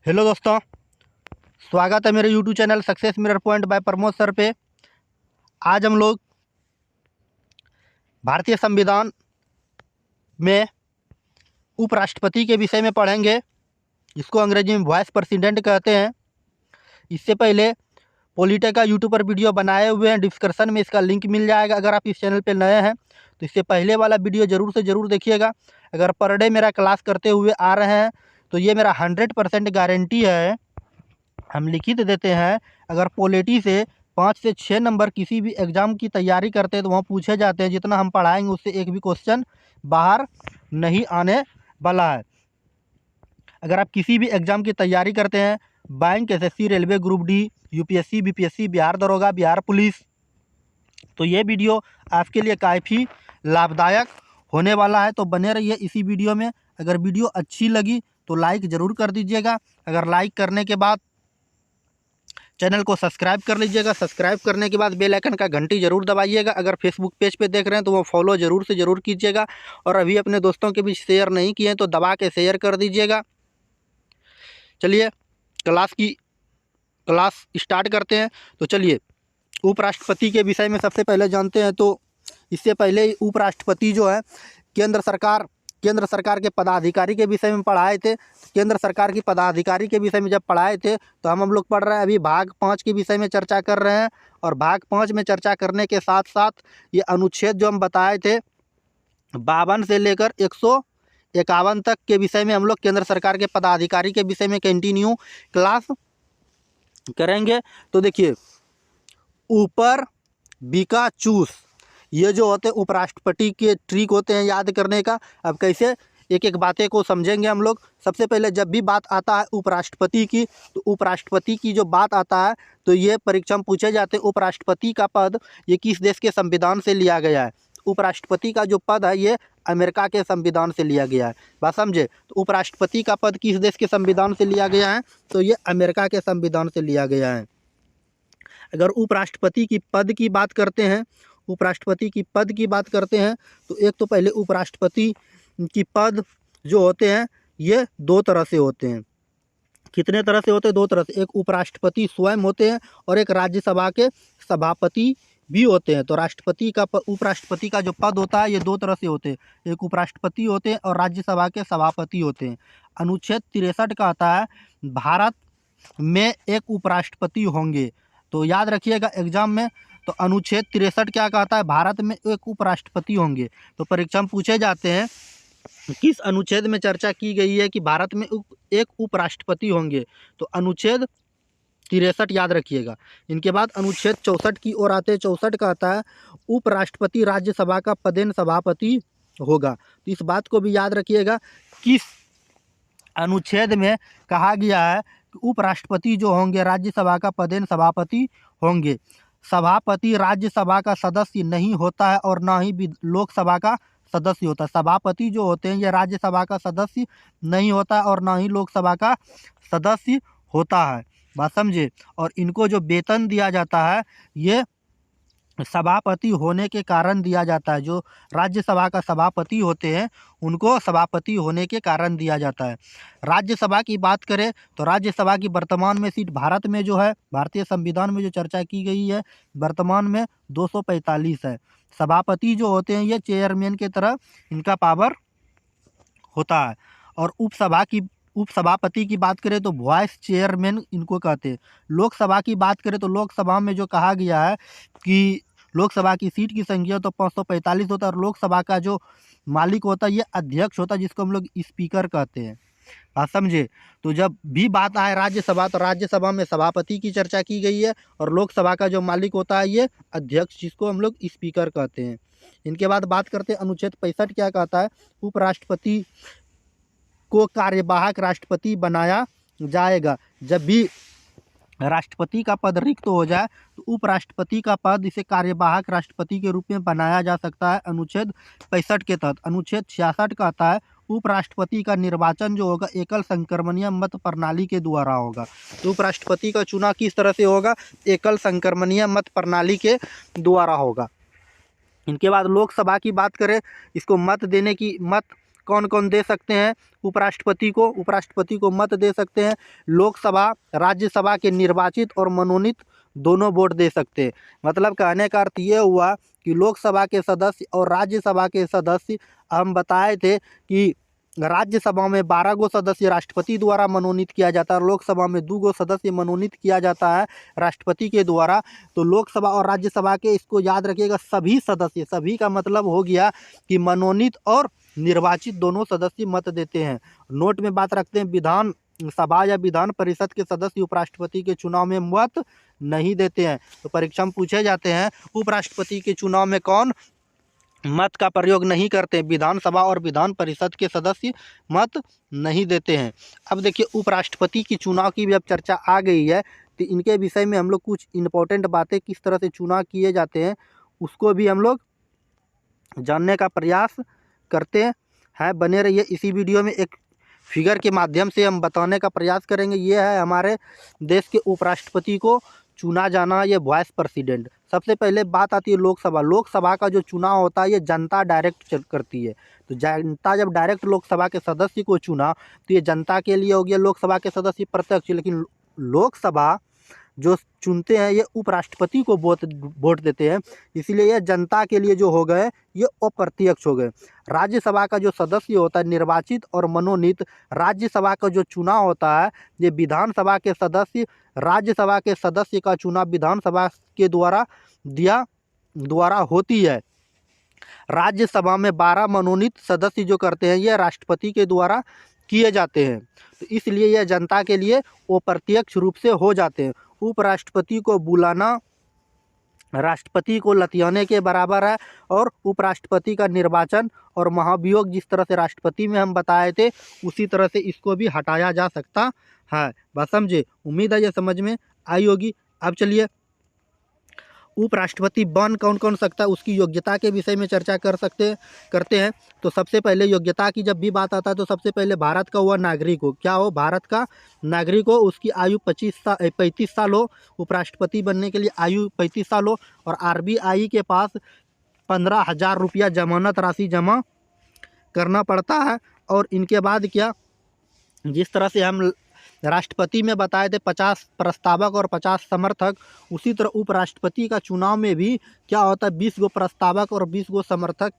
Hello दोस्तों, स्वागत है मेरे YouTube channel success mirror point by Pramod sir पे। आज हम लोग भारतीय संविधान में उपराष्ट्रपति के विषय में पढ़ेंगे, जिसको अंग्रेजी में वाइस प्रेसिडेंट कहते हैं। इससे पहले पॉलिटी का यूट्यूब पर वीडियो बनाए हुए हैं, डिस्क्रिप्शन में इसका लिंक मिल जाएगा। अगर आप इस चैनल पर नए हैं तो इससे पहले वाला वीडियो ज़रूर से ज़रूर देखिएगा। अगर पर डे मेरा क्लास करते हुए आ रहे हैं तो ये मेरा 100% गारंटी है, हम लिखित देते हैं। अगर पॉलिटी से 5 से 6 नंबर किसी भी एग्ज़ाम की तैयारी करते हैं तो वहाँ पूछे जाते हैं। जितना हम पढ़ाएंगे उससे एक भी क्वेश्चन बाहर नहीं आने वाला है। अगर आप किसी भी एग्ज़ाम की तैयारी करते हैं, bank, SSC, railway, group D, UPSC, BPSC, Bihar दरोगा, बिहार पुलिस, तो ये वीडियो आपके लिए काफ़ी लाभदायक होने वाला है। तो बने रहिए इसी वीडियो में। अगर वीडियो अच्छी लगी तो लाइक ज़रूर कर दीजिएगा। अगर लाइक करने के बाद चैनल को सब्सक्राइब कर लीजिएगा। सब्सक्राइब करने के बाद बेल आइकन का घंटी ज़रूर दबाइएगा। अगर फेसबुक पेज पे देख रहे हैं तो वो फॉलो ज़रूर से ज़रूर कीजिएगा। और अभी अपने दोस्तों के बीच शेयर नहीं किए हैं तो दबा के शेयर कर दीजिएगा। चलिए क्लास स्टार्ट करते हैं। तो चलिए उपराष्ट्रपति के विषय में सबसे पहले जानते हैं। तो इससे पहले उपराष्ट्रपति जो है केंद्र सरकार के पदाधिकारी के विषय में पढ़ाए थे। केंद्र सरकार की पदाधिकारी के विषय में जब पढ़ाए थे तो हम लोग पढ़ रहे हैं अभी भाग 5 के विषय में चर्चा कर रहे हैं। और भाग 5 में चर्चा करने के साथ साथ ये अनुच्छेद जो हम बताए थे 52 से लेकर 151 तक के विषय में हम लोग केंद्र सरकार के पदाधिकारी के विषय में कंटिन्यू क्लास करेंगे। तो देखिए, ऊपर बीका चूस, ये जो होते हैं उपराष्ट्रपति के ट्रिक होते हैं याद करने का। अब कैसे एक एक बातें को समझेंगे हम लोग। सबसे पहले जब भी बात आता है उपराष्ट्रपति की, तो उपराष्ट्रपति की जो बात आता है तो ये परीक्षा में पूछे जाते हैं उपराष्ट्रपति का पद ये किस देश के संविधान से लिया गया है। उपराष्ट्रपति का जो पद है ये अमेरिका के संविधान से लिया गया है। बात समझे? तो उपराष्ट्रपति का पद किस देश के संविधान से लिया गया है? तो ये अमेरिका के संविधान से लिया गया है। अगर उपराष्ट्रपति की पद की बात करते हैं तो एक तो पहले उपराष्ट्रपति की पद जो होते हैं ये 2 तरह से होते हैं। कितने तरह से होते हैं? 2 तरह से। एक उपराष्ट्रपति स्वयं होते हैं और एक राज्यसभा के सभापति भी होते हैं। तो उपराष्ट्रपति का जो पद होता है ये 2 तरह से होते हैं। एक उपराष्ट्रपति होते हैं और राज्यसभा के सभापति होते हैं। अनुच्छेद 63 का आता है भारत में एक उपराष्ट्रपति होंगे। तो याद रखिएगा एग्जाम में। तो अनुच्छेद 63 क्या कहता है? भारत में एक उपराष्ट्रपति होंगे। तो परीक्षा में पूछे जाते हैं किस अनुच्छेद में चर्चा की गई है कि भारत में एक उपराष्ट्रपति होंगे। तो अनुच्छेद 63 याद रखिएगा। इनके बाद अनुच्छेद 64 की ओर आते हैं। 64 का आता है उपराष्ट्रपति राज्यसभा का पदेन सभापति होगा। तो इस बात को भी याद रखिएगा, किस अनुच्छेद में कहा गया है कि उपराष्ट्रपति जो होंगे राज्यसभा का पदेन सभापति होंगे। सभापति राज्यसभा का सदस्य नहीं होता है और ना ही लोकसभा का सदस्य होता है। सभापति जो होते हैं ये राज्यसभा का सदस्य नहीं होता है और ना ही लोकसभा का सदस्य होता है। बात समझे? और इनको जो वेतन दिया जाता है ये सभापति होने के कारण दिया जाता है। जो राज्यसभा का सभापति होते हैं उनको सभापति होने के कारण दिया जाता है। राज्यसभा की बात करें तो राज्यसभा की वर्तमान में सीट भारत में जो है, भारतीय संविधान में जो चर्चा की गई है, वर्तमान में 245 है। सभापति जो होते हैं ये चेयरमैन की तरह इनका पावर होता है। और उपसभापति की बात करें तो वाइस चेयरमैन इनको कहते हैं। लोकसभा की बात करें तो लोकसभा में जो कहा गया है कि लोकसभा की सीट की संख्या तो 545 होता है। और लोकसभा का जो मालिक होता है ये अध्यक्ष होता है, जिसको हम लोग स्पीकर कहते हैं। बात समझे? तो जब भी बात आए राज्यसभा तो राज्यसभा में सभापति की चर्चा की गई है और लोकसभा का जो मालिक होता है ये अध्यक्ष, जिसको हम लोग स्पीकर कहते हैं। इनके बाद बात करते हैं अनुच्छेद 65 क्या कहता है? उपराष्ट्रपति को कार्यवाहक राष्ट्रपति बनाया जाएगा। जब भी राष्ट्रपति का पद रिक्त हो जाए तो उपराष्ट्रपति का पद इसे कार्यवाहक राष्ट्रपति के रूप में बनाया जा सकता है अनुच्छेद 65 के तहत। अनुच्छेद 66 का आता है उपराष्ट्रपति का निर्वाचन जो होगा एकल संक्रमणीय मत प्रणाली के द्वारा होगा। तो उपराष्ट्रपति का चुनाव किस तरह से होगा? एकल संक्रमणीय मत प्रणाली के द्वारा होगा। इनके बाद लोकसभा की बात करें, इसको मत कौन कौन दे सकते हैं उपराष्ट्रपति को मत दे सकते हैं। लोकसभा राज्यसभा के निर्वाचित और मनोनीत दोनों वोट दे सकते हैं। मतलब कहने का अर्थ ये हुआ कि लोकसभा के सदस्य और राज्यसभा के सदस्य, हम बताए थे कि राज्यसभा में 12 गो सदस्य राष्ट्रपति द्वारा मनोनीत किया जाता है और लोकसभा में 2 गो सदस्य मनोनीत किया जाता है राष्ट्रपति के द्वारा। तो लोकसभा और राज्यसभा के, इसको याद रखिएगा, सभी सदस्य, सभी का मतलब हो गया कि मनोनीत और निर्वाचित दोनों सदस्य मत देते हैं। नोट में बात रखते हैं, विधान सभा या विधान परिषद के सदस्य उपराष्ट्रपति के चुनाव में मत नहीं देते हैं। तो परीक्षा में पूछे जाते हैं उपराष्ट्रपति के चुनाव में कौन मत का प्रयोग नहीं करते। विधानसभा और विधान परिषद के सदस्य मत नहीं देते हैं। अब देखिए उपराष्ट्रपति की चुनाव की भी अब चर्चा आ गई है, तो इनके विषय में हम लोग कुछ इम्पोर्टेंट बातें, किस तरह से चुनाव किए जाते हैं, उसको भी हम लोग जानने का प्रयास करते हैं। बने रहिए इसी वीडियो में। एक फिगर के माध्यम से हम बताने का प्रयास करेंगे। ये है हमारे देश के उपराष्ट्रपति को चुना जाना, ये वाइस प्रेसिडेंट। सबसे पहले बात आती है लोकसभा। लोकसभा का जो चुनाव होता है ये जनता डायरेक्ट करती है। तो जनता जब डायरेक्ट लोकसभा के सदस्य को चुना तो ये जनता के लिए हो गया। लोकसभा के सदस्य प्रत्यक्ष, लेकिन लोकसभा जो चुनते हैं ये उपराष्ट्रपति को वोट देते हैं, इसीलिए ये जनता के लिए जो हो गए ये अप्रत्यक्ष हो गए। राज्यसभा का जो सदस्य होता है निर्वाचित और मनोनीत, राज्यसभा का जो चुनाव होता है ये विधानसभा के सदस्य, राज्यसभा के सदस्य का चुनाव विधानसभा के द्वारा होती है। राज्यसभा में 12 मनोनीत सदस्य जो करते हैं ये राष्ट्रपति के द्वारा किए जाते हैं। तो इसलिए यह जनता के लिए अप्रत्यक्ष रूप से हो जाते हैं। उपराष्ट्रपति को बुलाना राष्ट्रपति को लतियाने के बराबर है। और उपराष्ट्रपति का निर्वाचन और महाभियोग जिस तरह से राष्ट्रपति में हम बताए थे उसी तरह से इसको भी हटाया जा सकता है। बस समझे, उम्मीद है ये समझ में आई होगी। अब चलिए उपराष्ट्रपति बन कौन कौन सकता है उसकी योग्यता के विषय में चर्चा करते हैं। तो सबसे पहले योग्यता की जब भी बात आता है तो सबसे पहले भारत का हुआ नागरिक हो। क्या हो? भारत का नागरिक हो, उसकी आयु 35 साल हो। उपराष्ट्रपति बनने के लिए आयु 35 साल हो और RBI के पास 15,000 रुपया जमानत राशि जमा करना पड़ता है। और इनके बाद क्या, जिस तरह से हम राष्ट्रपति में बताए थे 50 प्रस्तावक और 50 समर्थक, उसी तरह उपराष्ट्रपति का चुनाव में भी क्या होता है 20 गो प्रस्तावक और 20 गो समर्थक,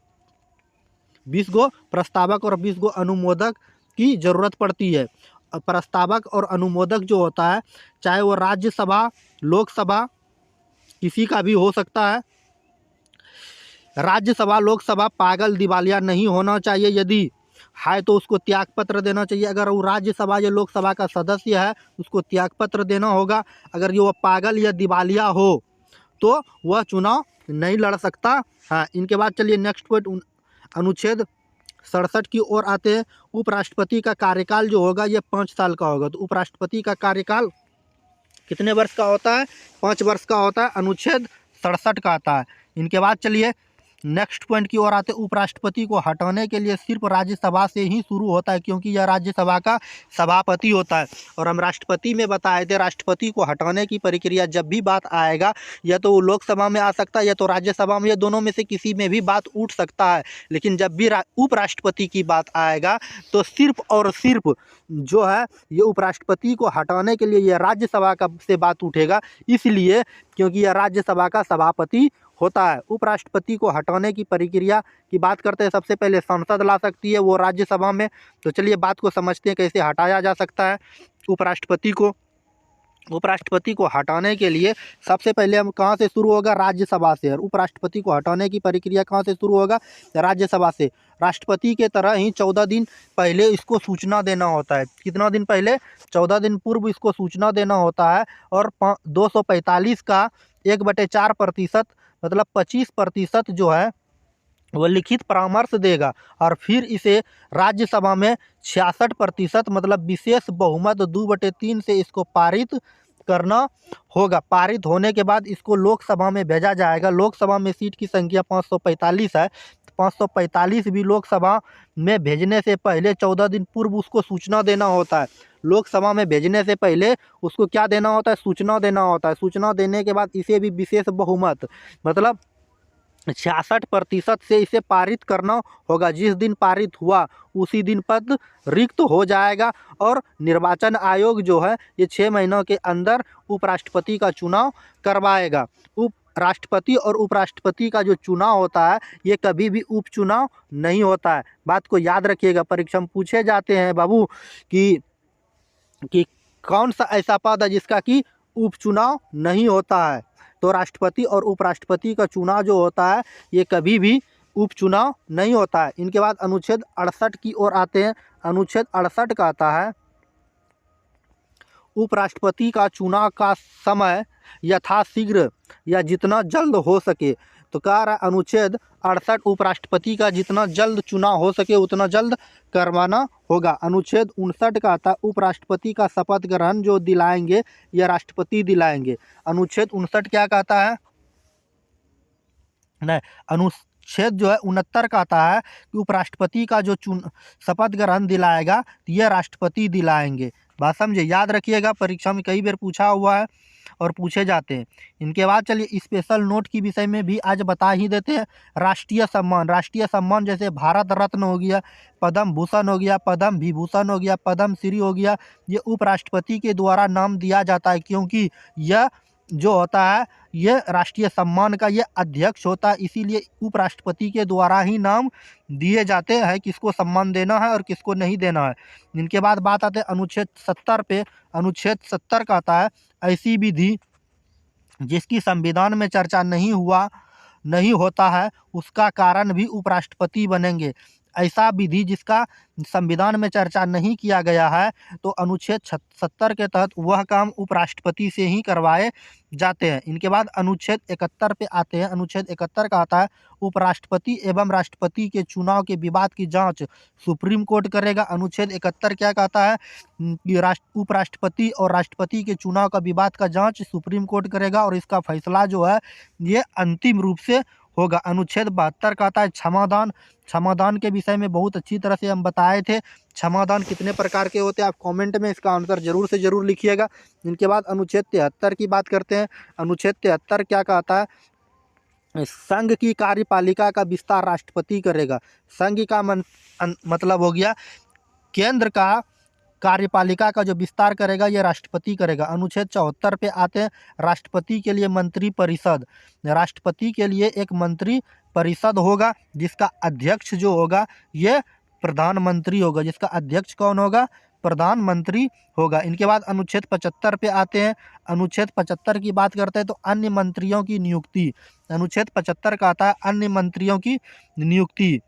20 गो प्रस्तावक और 20 गो अनुमोदक की ज़रूरत पड़ती है। प्रस्तावक और अनुमोदक जो होता है चाहे वो राज्यसभा लोकसभा किसी का भी हो सकता है। राज्यसभा लोकसभा पागल दिवालिया नहीं होना चाहिए, यदि है तो उसको त्यागपत्र देना चाहिए। अगर वो राज्यसभा या लोकसभा का सदस्य है उसको त्यागपत्र देना होगा। अगर ये वो पागल या दिवालिया हो तो वह चुनाव नहीं लड़ सकता। हाँ, इनके बाद चलिए नेक्स्ट पॉइंट अनुच्छेद 67 की ओर आते हैं। उपराष्ट्रपति का कार्यकाल जो होगा ये 5 साल का होगा। तो उपराष्ट्रपति का कार्यकाल कितने वर्ष का होता है? 5 वर्ष का होता है। अनुच्छेद 67 का आता है। इनके बाद चलिए नेक्स्ट पॉइंट की ओर आते। उपराष्ट्रपति को हटाने के लिए सिर्फ राज्यसभा से ही शुरू होता है, क्योंकि यह राज्यसभा का सभापति होता है। और हम राष्ट्रपति में बताए थे राष्ट्रपति को हटाने की प्रक्रिया जब भी बात आएगा या तो वो लोकसभा में आ सकता है या तो राज्यसभा में, या दोनों में से किसी में भी बात उठ सकता है। लेकिन जब भी उपराष्ट्रपति की बात आएगा तो सिर्फ और सिर्फ जो है ये उपराष्ट्रपति को हटाने के लिए यह राज्यसभा का से बात उठेगा, इसलिए क्योंकि यह राज्यसभा का सभापति होता है। उपराष्ट्रपति को हटाने की प्रक्रिया की बात करते हैं। सबसे पहले संसद ला सकती है वो राज्यसभा में। तो चलिए बात को समझते हैं कैसे हटाया जा सकता है उपराष्ट्रपति को। उपराष्ट्रपति को हटाने के लिए सबसे पहले हम कहाँ से शुरू होगा? राज्यसभा से। और उपराष्ट्रपति को हटाने की प्रक्रिया कहाँ से शुरू होगा? राज्यसभा से। राष्ट्रपति के तरह ही 14 दिन पहले इसको सूचना देना होता है। कितना दिन पहले? 14 दिन पूर्व इसको सूचना देना होता है। और 245 का 1/4% मतलब 25% जो है वह लिखित परामर्श देगा। और फिर इसे राज्यसभा में 66% मतलब विशेष बहुमत 2/3 से इसको पारित करना होगा। पारित होने के बाद इसको लोकसभा में भेजा जाएगा। लोकसभा में सीट की संख्या 545 है। 545 भी लोकसभा में भेजने से पहले 14 दिन पूर्व उसको सूचना देना होता है। लोकसभा में भेजने से पहले उसको क्या देना होता है? सूचना देना होता है। सूचना देने के बाद इसे भी विशेष बहुमत मतलब 66% से इसे पारित करना होगा। जिस दिन पारित हुआ उसी दिन पद रिक्त हो जाएगा और निर्वाचन आयोग जो है ये 6 महीनों के अंदर उपराष्ट्रपति का चुनाव करवाएगा। राष्ट्रपति और उपराष्ट्रपति का जो चुनाव होता है ये कभी भी उपचुनाव नहीं होता है। बात को याद रखिएगा, परीक्षा में पूछे जाते हैं बाबू कि कौन सा ऐसा पद है जिसका कि उपचुनाव नहीं होता है। तो राष्ट्रपति और उपराष्ट्रपति का चुनाव जो होता है ये कभी भी उपचुनाव नहीं होता है। इनके बाद अनुच्छेद 68 की ओर आते हैं। अनुच्छेद 68 का आता है उपराष्ट्रपति का चुनाव का समय यथाशीघ्र या जितना जल्द हो सके। तो कह रहा अनुच्छेद 68 उपराष्ट्रपति का जितना जल्द चुनाव हो सके उतना जल्द करवाना होगा। अनुच्छेद 59 का आता है उपराष्ट्रपति का शपथ ग्रहण जो दिलाएंगे या राष्ट्रपति दिलाएंगे। अनुच्छेद 59 क्या कहता है, नहीं, अनुच्छेद जो है 69 का आता है कि उपराष्ट्रपति का जो शपथ ग्रहण दिलाएगा यह राष्ट्रपति दिलाएंगे। बात समझे, याद रखिएगा, परीक्षा में कई बार पूछा हुआ है और पूछे जाते हैं। इनके बाद चलिए स्पेशल नोट की विषय में भी आज बता ही देते हैं। राष्ट्रीय सम्मान, राष्ट्रीय सम्मान जैसे भारत रत्न हो गया, पद्म भूषण हो गया, पद्म विभूषण हो गया, पद्म श्री हो गया, ये उपराष्ट्रपति के द्वारा नाम दिया जाता है क्योंकि यह जो होता है ये राष्ट्रीय सम्मान का ये अध्यक्ष होता है, इसीलिए उपराष्ट्रपति के द्वारा ही नाम दिए जाते हैं किसको सम्मान देना है और किसको नहीं देना है। इनके बाद बात आते हैं अनुच्छेद 70 पे। अनुच्छेद 70 का आता है ऐसी विधि जिसकी संविधान में चर्चा नहीं होता है उसका कारण भी उपराष्ट्रपति बनेंगे। ऐसा विधि जिसका संविधान में चर्चा नहीं किया गया है तो अनुच्छेद 70 के तहत वह काम उपराष्ट्रपति से ही करवाए जाते हैं। इनके बाद अनुच्छेद 71 पे आते हैं। अनुच्छेद 71 का आता है उपराष्ट्रपति एवं राष्ट्रपति के चुनाव के विवाद की जांच सुप्रीम कोर्ट करेगा। अनुच्छेद 71 क्या कहता है कि उपराष्ट्रपति और राष्ट्रपति के चुनाव का विवाद का जांच सुप्रीम कोर्ट करेगा और इसका फैसला जो है ये अंतिम रूप से होगा। अनुच्छेद 72 का आता है क्षमादान। क्षमादान के विषय में बहुत अच्छी तरह से हम बताए थे। क्षमादान कितने प्रकार के होते हैं आप कमेंट में इसका आंसर जरूर से जरूर लिखिएगा। इनके बाद अनुच्छेद 73 की बात करते हैं। अनुच्छेद 73 क्या कहता है, संघ की कार्यपालिका का विस्तार राष्ट्रपति करेगा। संघ का मतलब हो गया केंद्र का कार्यपालिका का जो विस्तार करेगा ये राष्ट्रपति करेगा। अनुच्छेद 74 पे आते हैं राष्ट्रपति के लिए मंत्री परिषद। राष्ट्रपति के लिए एक मंत्री परिषद होगा जिसका अध्यक्ष जो होगा ये प्रधानमंत्री होगा। जिसका अध्यक्ष कौन होगा, प्रधानमंत्री होगा। इनके बाद अनुच्छेद 75 पे आते हैं। अनुच्छेद 75 की बात करते हैं तो अन्य मंत्रियों की नियुक्ति। अनुच्छेद 75 का आता है अन्य मंत्रियों की नियुक्ति।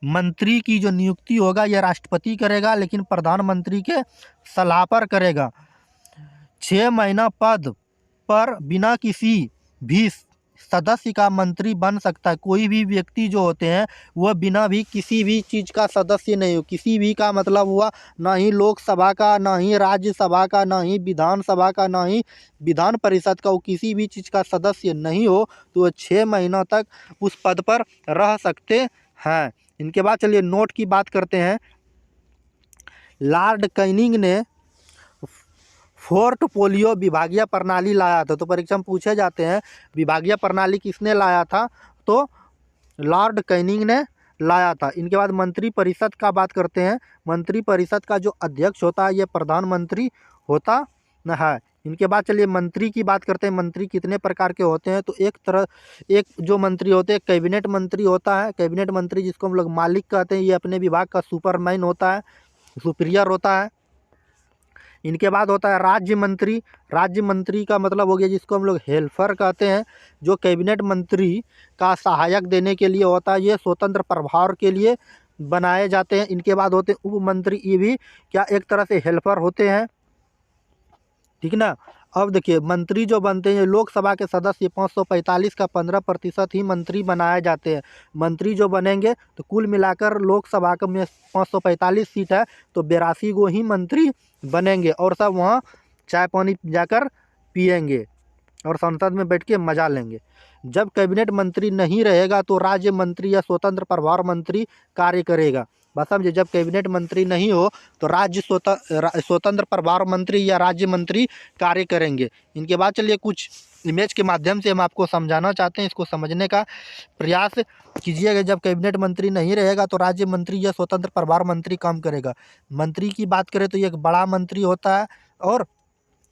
मंत्री की जो नियुक्ति होगा यह राष्ट्रपति करेगा लेकिन प्रधानमंत्री के सलाह पर करेगा। 6 महीना पद पर बिना किसी भी सदस्य का मंत्री बन सकता है। कोई भी व्यक्ति जो होते हैं वह बिना भी किसी भी चीज़ का सदस्य नहीं हो। किसी भी का मतलब हुआ ना ही लोकसभा का, ना ही राज्यसभा का, ना ही विधानसभा का, ना ही विधान परिषद का, वो किसी भी चीज़ का सदस्य नहीं हो तो वह 6 महीनों तक उस पद पर रह सकते हैं। इनके बाद चलिए नोट की बात करते हैं। लॉर्ड कैनिंग ने पोर्टफोलियो विभागीय प्रणाली लाया था। तो परीक्षा में पूछे जाते हैं विभागीय प्रणाली किसने लाया था, तो लॉर्ड कैनिंग ने लाया था। इनके बाद मंत्री परिषद का बात करते हैं। मंत्री परिषद का जो अध्यक्ष होता है ये प्रधानमंत्री होता है। इनके बाद चलिए मंत्री की बात करते हैं। मंत्री कितने प्रकार के होते हैं, तो एक जो मंत्री होते हैं कैबिनेट मंत्री होता है। कैबिनेट मंत्री जिसको हम लोग मालिक कहते हैं ये अपने विभाग का सुपरमैन होता है, सुपीरियर होता है। इनके बाद होता है राज्य मंत्री। राज्य मंत्री का मतलब हो गया जिसको हम लोग हेल्पर कहते हैं, जो कैबिनेट मंत्री का सहायक देने के लिए होता है। ये स्वतंत्र प्रभार के लिए बनाए जाते हैं। इनके बाद होते हैं उप मंत्री, ये भी क्या एक तरह से हेल्पर होते हैं, ठीक ना। अब देखिए मंत्री जो बनते हैं लोकसभा के सदस्य 545 का 15% ही मंत्री बनाए जाते हैं। मंत्री जो बनेंगे तो कुल मिलाकर लोकसभा का में 545 सीट है तो 82 गो ही मंत्री बनेंगे और सब वहाँ चाय पानी जाकर पिएंगे और संसद में बैठ के मजा लेंगे। जब कैबिनेट मंत्री नहीं रहेगा तो राज्य मंत्री या स्वतंत्र प्रभार मंत्री कार्य करेगा। बस समझे, जब कैबिनेट मंत्री नहीं हो तो स्वतंत्र प्रभार मंत्री या राज्य मंत्री कार्य करेंगे। इनके बाद चलिए कुछ इमेज के माध्यम से हम आपको समझाना चाहते हैं, इसको समझने का प्रयास कीजिएगा। जब कैबिनेट मंत्री नहीं रहेगा तो राज्य मंत्री या स्वतंत्र प्रभार मंत्री काम करेगा। मंत्री की बात करें तो ये एक बड़ा मंत्री होता है और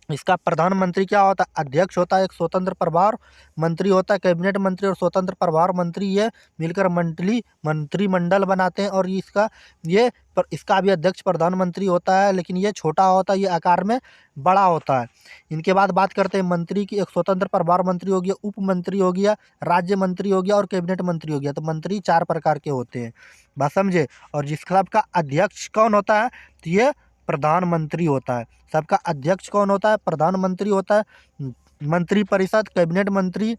इसका प्रधानमंत्री क्या होता है, अध्यक्ष होता है। एक स्वतंत्र प्रभार मंत्री होता है। कैबिनेट मंत्री और स्वतंत्र प्रभार मंत्री ये मिलकर मंत्रिमंडल बनाते हैं और इसका भी अध्यक्ष प्रधानमंत्री होता है, लेकिन ये छोटा होता है, ये आकार में बड़ा होता है। इनके बाद बात करते हैं मंत्री की। एक स्वतंत्र प्रभार मंत्री हो गया, उप मंत्री हो गया, राज्य मंत्री हो गया और कैबिनेट मंत्री हो गया। तो मंत्री 4 प्रकार के होते हैं, बात समझे। और जिस सबका अध्यक्ष कौन होता है, तो ये प्रधानमंत्री होता है। सबका अध्यक्ष कौन होता है, प्रधानमंत्री होता है। मंत्रिपरिषद, कैबिनेट मंत्री,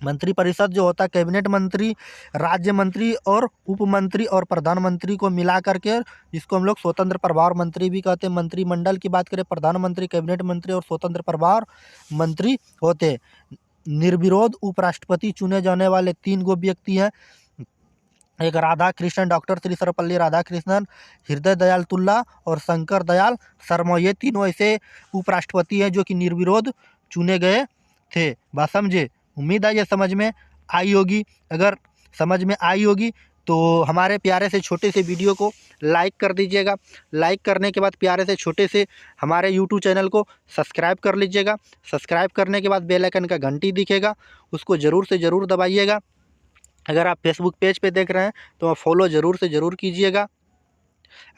मंत्रिपरिषद जो होता है कैबिनेट मंत्री, राज्य मंत्री और उप मंत्री और प्रधानमंत्री को मिला करके, जिसको हम लोग स्वतंत्र प्रभार मंत्री भी कहते हैं। मंत्रिमंडल की बात करें, प्रधानमंत्री, कैबिनेट मंत्री और स्वतंत्र प्रभार मंत्री होते हैं। निर्विरोध उपराष्ट्रपति चुने जाने वाले 3 गो व्यक्ति हैं। एक राधा कृष्णन, डॉक्टर श्री सर्वपल्ली राधाकृष्णन, हृदय दयाल तुल्ला और शंकर दयाल शर्मा। ये तीनों ऐसे उपराष्ट्रपति हैं जो कि निर्विरोध चुने गए थे। बात समझे। उम्मीद है ये समझ में आई होगी। अगर समझ में आई होगी तो हमारे प्यारे से छोटे से वीडियो को लाइक कर दीजिएगा। लाइक करने के बाद प्यारे से छोटे से हमारे यूट्यूब चैनल को सब्सक्राइब कर लीजिएगा। सब्सक्राइब करने के बाद बेल आइकन का घंटी दिखेगा, उसको ज़रूर से ज़रूर दबाइएगा। अगर आप फेसबुक पेज पे देख रहे हैं तो आप फॉलो ज़रूर से ज़रूर कीजिएगा।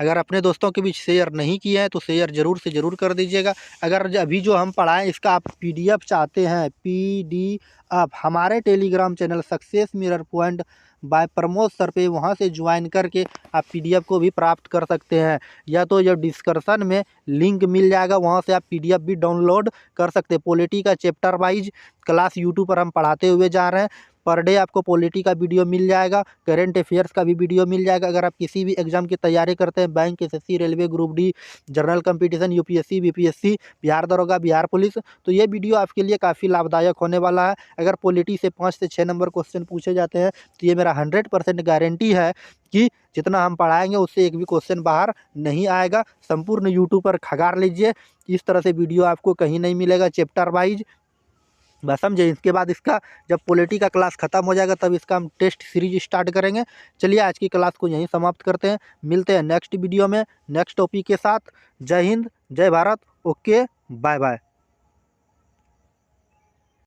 अगर अपने दोस्तों के बीच शेयर नहीं किया है तो शेयर ज़रूर से ज़रूर कर दीजिएगा। अगर अभी जो हम पढ़ाएं इसका आप PDF चाहते हैं, PDF, हमारे Telegram channel success mirror point by Pramod sir पे वहाँ से ज्वाइन करके आप PDF को भी प्राप्त कर सकते हैं। या तो जब डिस्क्रिप्शन में लिंक मिल जाएगा, वहाँ से आप PDF भी डाउनलोड कर सकते हैं। पॉलिटी का चैप्टर वाइज क्लास यूट्यूब पर हम पढ़ाते हुए जा रहे हैं। पर डे आपको पॉलिटी का वीडियो मिल जाएगा, करंट अफेयर्स का भी वीडियो मिल जाएगा। अगर आप किसी भी एग्जाम की तैयारी करते हैं, bank, SSC, railway, group D, general competition, UPSC, BPSC, Bihar दरोगा, बिहार पुलिस, तो ये वीडियो आपके लिए काफ़ी लाभदायक होने वाला है। अगर पॉलिटी से 5 से 6 नंबर क्वेश्चन पूछे जाते हैं तो ये मेरा 100% गारंटी है कि जितना हम पढ़ाएंगे उससे एक भी क्वेश्चन बाहर नहीं आएगा। संपूर्ण यूट्यूब पर खंगार लीजिए, इस तरह से वीडियो आपको कहीं नहीं मिलेगा चैप्टर वाइज। बस समझे। इसके बाद इसका जब पॉलिटी का क्लास ख़त्म हो जाएगा तब इसका हम टेस्ट सीरीज स्टार्ट करेंगे। चलिए आज की क्लास को यहीं समाप्त करते हैं। मिलते हैं नेक्स्ट वीडियो में नेक्स्ट टॉपिक के साथ। जय हिंद, जय भारत। Okay, bye bye.